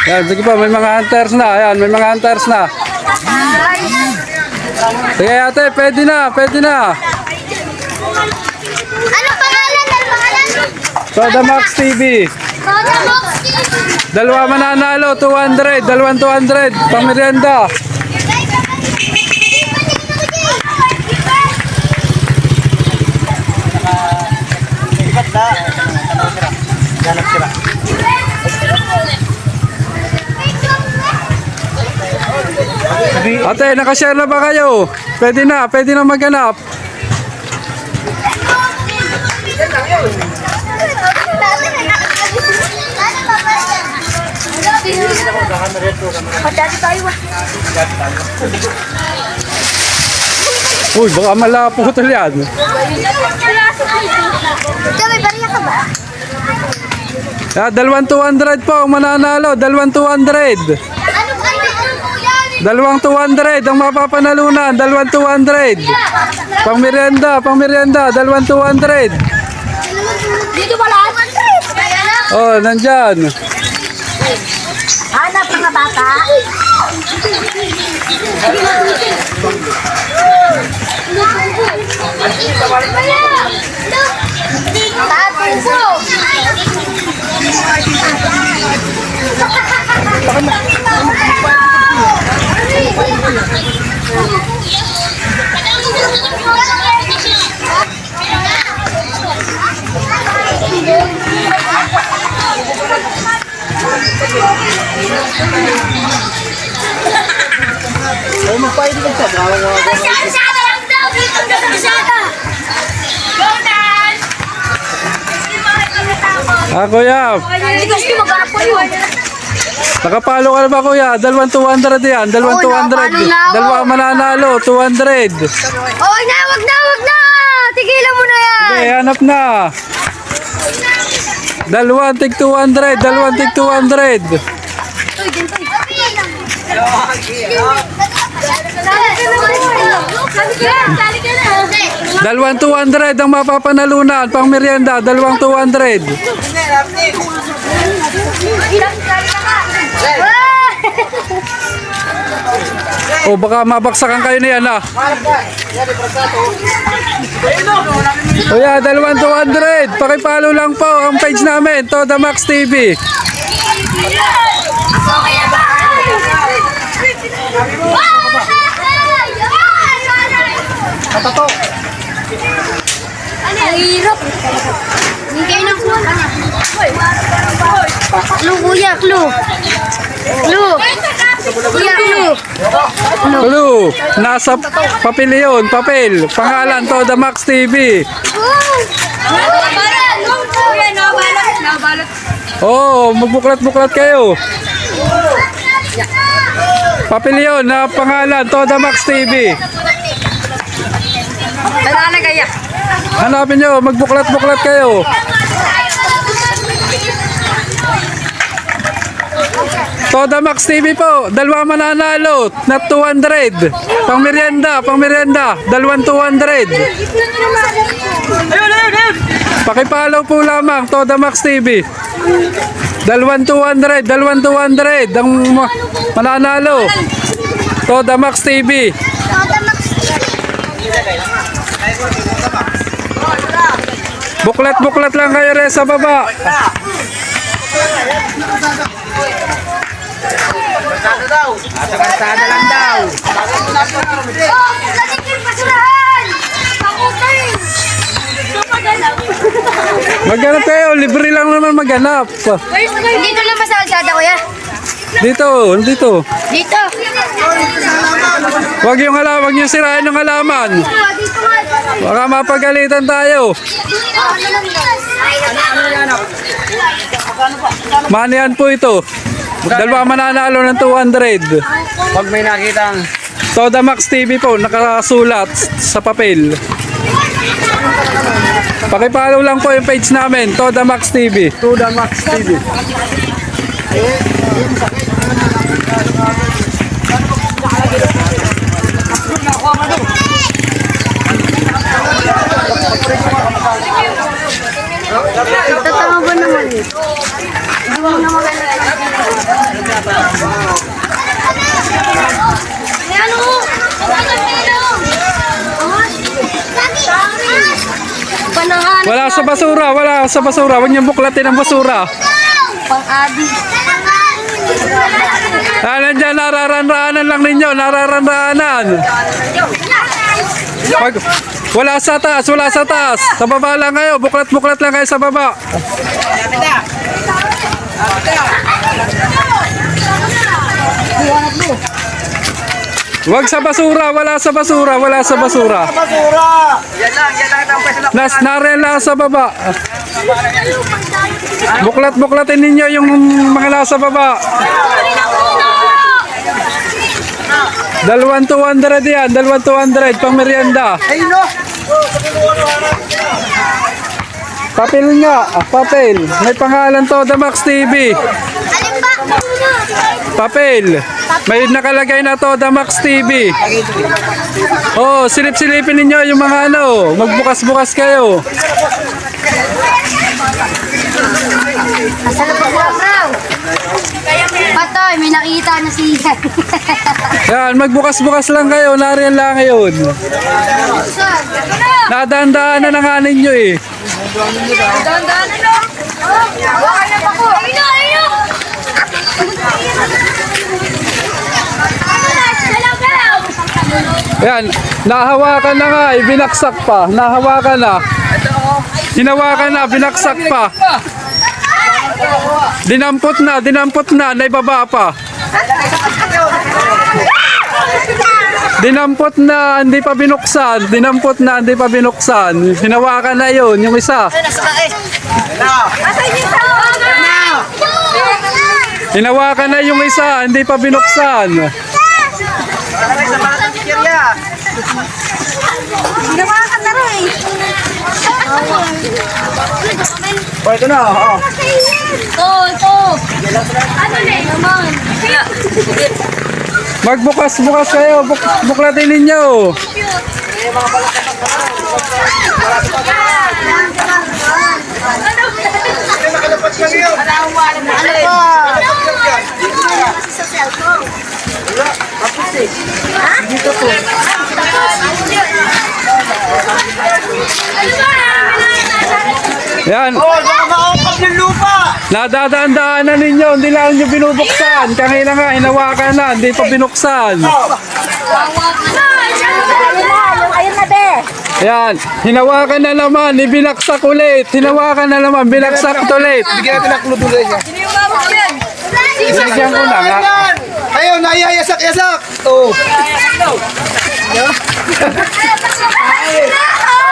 Yan, sige po, may mga hunters na. Ayan, may mga hunters na. Sige ate, pwede na, pwede na. Ano pangalan? Ano pangalan? Soda Max TV. Soda Max TV. Dalawa mananalo, 200. Dalawang 200. Pamerienda. Ate, nakashare na ba kayo? Pwede na maghanap. Uy, baka malaputol yan. May bariya ka ba? Dalawang 200 po ang mananalo. Dalawang 200. Dalawang 200 ang mapapanalunan. Dalawang 200. Pangmerienda. Dalawang 200. Dito ba lahat? Oh, nandyan. Hanap mga bata. Kuya. Nakapalo ka na ba kuya? Dalawang 200 yan. Dalawang 200. Dalawa mananalo. 200. Wag na! Tigilan mo na yan! Okay, hanap na. Dalawang tig 200. Dalawang tig 200. Dalawang 200 ang mapapanalunan. Pang merienda. Dalawang 200. O baka mabaksakan kayo na yan ah. O yeah, dalawang 200. Pakipalo lang po ang page namin, Toda Max TV. Katato. Ang hirap. Hindi kayo ng kuha. Clue, kuya, clue. Kuya, clue. Clue, nasa papel yun, papel. Pangalan, Toda Max TV. Oh, magbuklat-buklat kayo. Papel yun na pangalan, Toda Max TV. Hanapin nyo, magbuklat-buklat kayo. Toda Max TV po, dalawa mananalo na 200. Pang merienda. Dalawang 200. Pakipalo po lamang, Toda Max TV. Dalawang 200 ang mananalo. Toda Max TV. Buklat lang kayo rin sa baba. Karsada lang daw. Maghanap kayo, libre lang naman maghanap. Dito lang sa kalsada, kuya. Dito. Dito. Wag yung sirain yung halaman. Baka mapagalitan tayo. Manihan po ito. Dalawa mananalo ng 200. Pag may nakitang Toda Max TV po, nakasulat sa papel. Pakipollow lang po yung page namin, Toda Max TV. Toda Max TV. Tatama ba naman eh? Hindi mo na maganda. Panangan. Wala sa basura, wala sa basura. Huwag niyong buklatin ang basura. Pang-adi. Nandiyan, nararanraanan lang ninyo, nararanraanan. Wala sa taas, wala sa taas. Sa baba lang kayo, buklat-buklat lang kayo sa baba. Wag sa basura, wala sa basura, wala sa basura. Yan lang ang pwesto na. Naren lang sa baba. Buklat-buklatin ninyo yung mga nasa baba. 200 yan, 200 pang merienda. Ay, no! Papel nga, papel. May pangalan to, The Max TV. Alin ba? Papel. May nakalagay na to, The Max TV. Oh, silip-silipin ninyo yung mga ano. Magbukas-bukas kayo. Nasa labas lang raw. Patoy, may nakita na siya. Yan, magbukas-bukas lang kayo. Nariyan lang yun. Nadandaan na nga ninyo eh. Dandan ano? Hawakan na pa ko. Ayun, ayun. Yan, nahawakan na nga eh. Binaksak pa. Nahawakan na. Hinawakan na, binaksak pa. Dinampot na, naibaba pa. Dinampot na, hindi pa binuksan. Dinampot na, hindi pa binuksan. Hinawakan na yun, yung isa. Hinawakan na yung isa, hindi pa binuksan. Hinawakan na rin. Oh, ito na, oo. Ito. Ano na naman? Magbukas-bukas kayo, buklatin ninyo. Yan, Oh, baka maupag yung lupa! nadadaan-daanan ninyo, hindi lang nyo binubuksan. Kanina nga, hinawakan na, hindi pa binuksan. Ayun na, be. Yan, hinawakan na naman, ibinaksak ulit. Hinawakan na naman, binaksak ulit. Bigyan natin ang clue doon yan. Isisyan ko na nga. Ayun, naiyayasak-yasak! Oh.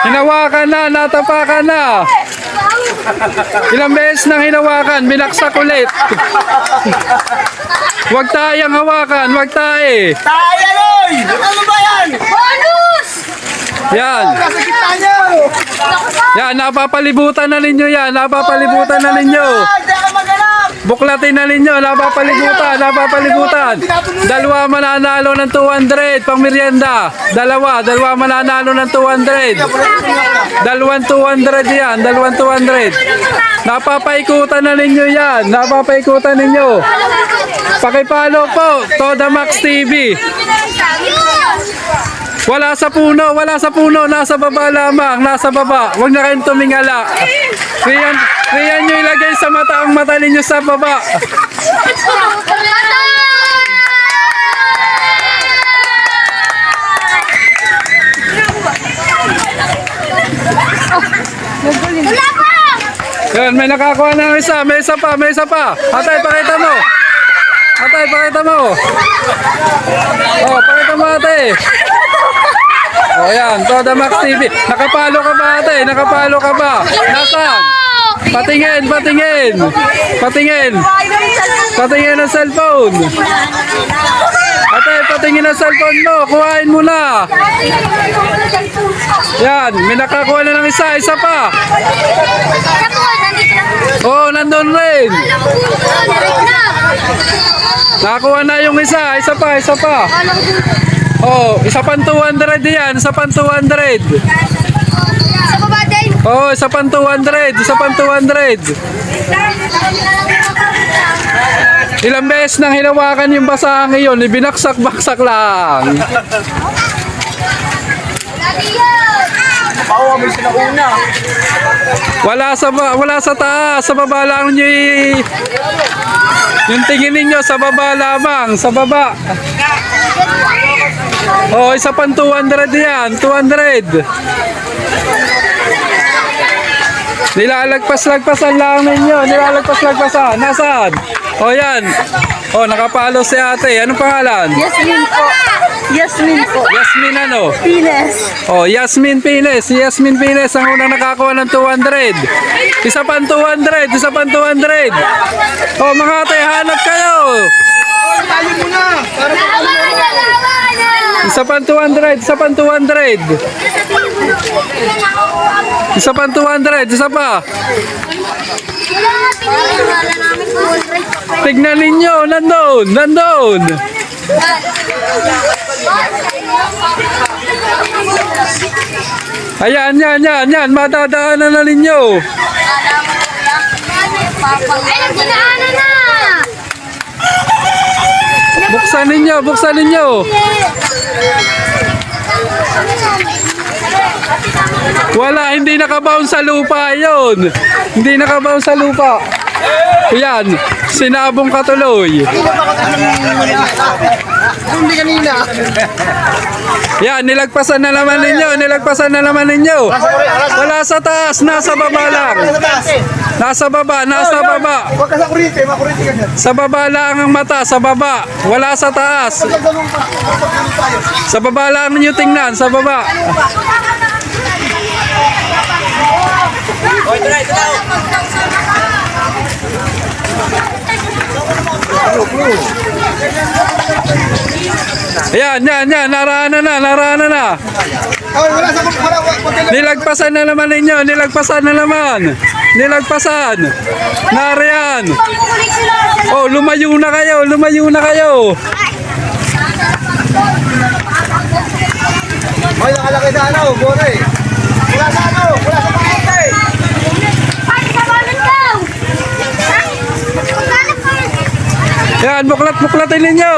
Hinawakan na, natapakan na. Ilang beses nang hinawakan, binaksak ulit. Huwag tayong hawakan, huwag tayo. Tayo, Loy! Ano ba yan? Bonus! Yan, Nasa gitna niyo! yan, napapalibutan na ninyo yan, napapalibutan na ninyo. Hindi ka maganap! Buklatin na ninyo, napapalibutan. Dalawa mananalo ng 200, pang merienda. Dalawa mananalo ng 200. Dalawang 200 yan, dalawang 200. Napapaikutan na ninyo yan, napapaikutan ninyo. Pakipalo po, Toda Max TV. Wala sa puno, nasa baba lamang, nasa baba. Huwag na kayong tumingala. Riyan nyo ilagay sa mata ang mata ninyo sa baba. Wala pa! Yan, may nakakuha na ng isa, may isa pa. Atay, pakita mo. Oh, pakita mo ate. Oh, yan, Toda Max TV. Nakapalo ka ba ate? Nakapalo ka ba? Nasaan? Patingin. Patingin ang cellphone. Ate, patingin ang cellphone mo. Kuhain mo na. Yan, may nakakuha na ng isa pa. Oh, nandun rin. Nakakuha na yung isa pa. Oh, isa pang 200 yan, isa pang 200. Sa baba din. Oh, isa pang 200. Ilang beses nang hinawakan yung basahan ngayon, ibinaksak-baksak lang. Bawa mo sila una. Wala sa taas, sa baba lang nyo yung tingin ninyo, sa baba lamang, sa baba. Oh, isa pang 200 yan, 200. Nilalagpas-lagpasan lang ninyo, nilalagpas-lagpasan. Nasaan? Oh, yan. Oh, nakapalo si ate. Anong pangalan? Yasmin po. Yasmin po. Yasmin ano? Pines. Oh, Yasmin Pines. Si Yasmin Pines ang unang nakakuha ng 200. Isa pang 200. Isa pang 200. Oh, mga ate, hanap kayo. Tayo muna. Para Isa pang 200. Isa pang 200. Isa pang 200. Isa pa. Tignan ninyo. Nandun. Nandun. Ayan, yan. Matadaanan na ninyo. Ay, nagdinaanan na! Buksan ninyo. Wala, hindi nakabound sa lupa yun. Hindi nakabound sa lupa. Yan, sinabong katuloy. hindi kanina. Yan, nilagpasan na naman ninyo. Wala sa taas, nasa baba lang. Nasa baba. Huwag ka sa kurite, makurite ka dyan. Sa baba lang ang mata, sa baba. Wala sa taas. Ganun pa. Ganun tayo. Sa baba lang ninyo tingnan, sa baba. Yan, narana na. Ay, wala sa kurite. Nilagpasan na naman ninyo, nilagpasan. Nariyan. Oh, lumayo na kayo. Ay, nakalaki sa ano, bore. Wala sa kurite. Yan, buklatin ninyo.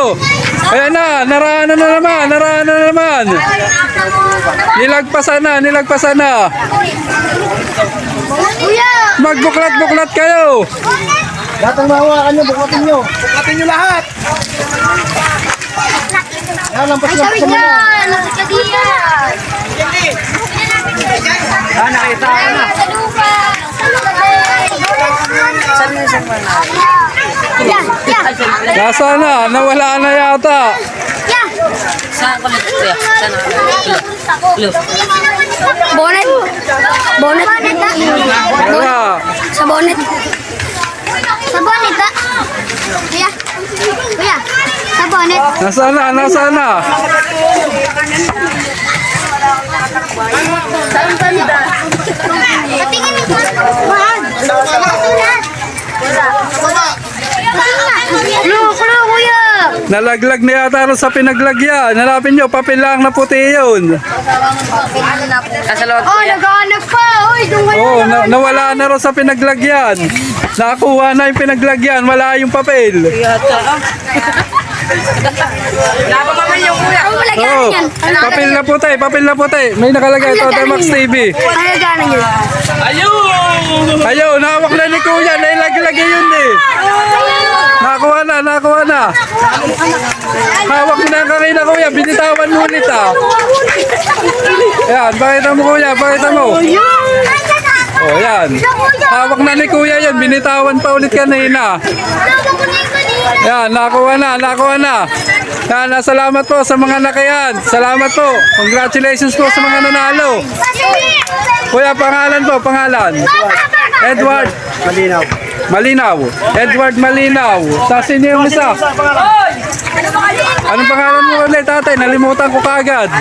Ayan na, narana na naman. Nilagpasan na. Kuya! Magbuklat kayo. Lahat ng mahawakan nyo, buklatin nyo. Buklatin nyo lahat. Yan, lampas Ay, lang sorry sa mga. dyan! Lapit ka diyan! Nakita ka na. Sa lupa! Yan! Nasa na, nawala na yata. Yan! Saan ko lang kuya? Saan ako? Clue. Bonnet! Bonnet! Wala. Sa bonnet! Sa bonnet ba? Kuya! Sa bonnet! Nasa na. Saan banda? Patingin mo! Wag! Clue, kuya! Nalaglag na yata rin sa pinaglagyan. Hanapin nyo, papel lang na puti yun. Nasa loob Oh, kuya. naghahanap pa! Uy, doon wala Oh, naman. nawala na rin sa pinaglagyan. Nakuha na yung pinaglagyan, wala yung papel. Napakamay yung kuya. Ang wala Oh, gana yan. papel na puti. May nakalagay ito, Max TV. Ano gana yan? Ayaw, nawak na ni Kuya, nailaglag yun eh. Nakuha na. Hawak mo na ang kanina Kuya, binitawan mo ulit ah. Yan, pakita mo Kuya, pakita mo. Oh, yan. Hawak na ni Kuya yan, binitawan pa ulit kanina. Yan, nakuha na. Yan, salamat po sa mga nakayan. Salamat po. Congratulations po sa mga nanalo. Kuya, pangalan. Edward Malinaw. Edward Malinaw. Sa sino yung isa? Anong pangalan mo ulit, tatay? Nalimutan ko kagad.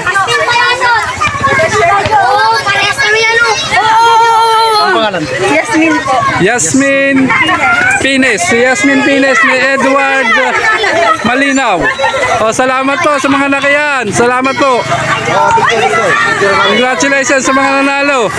Yasmin po. Yasmin Pines. Si Yasmin Pines ni Edward Malinaw. O, salamat po sa mga nakayan. Salamat po. Congratulations sa mga nanalo.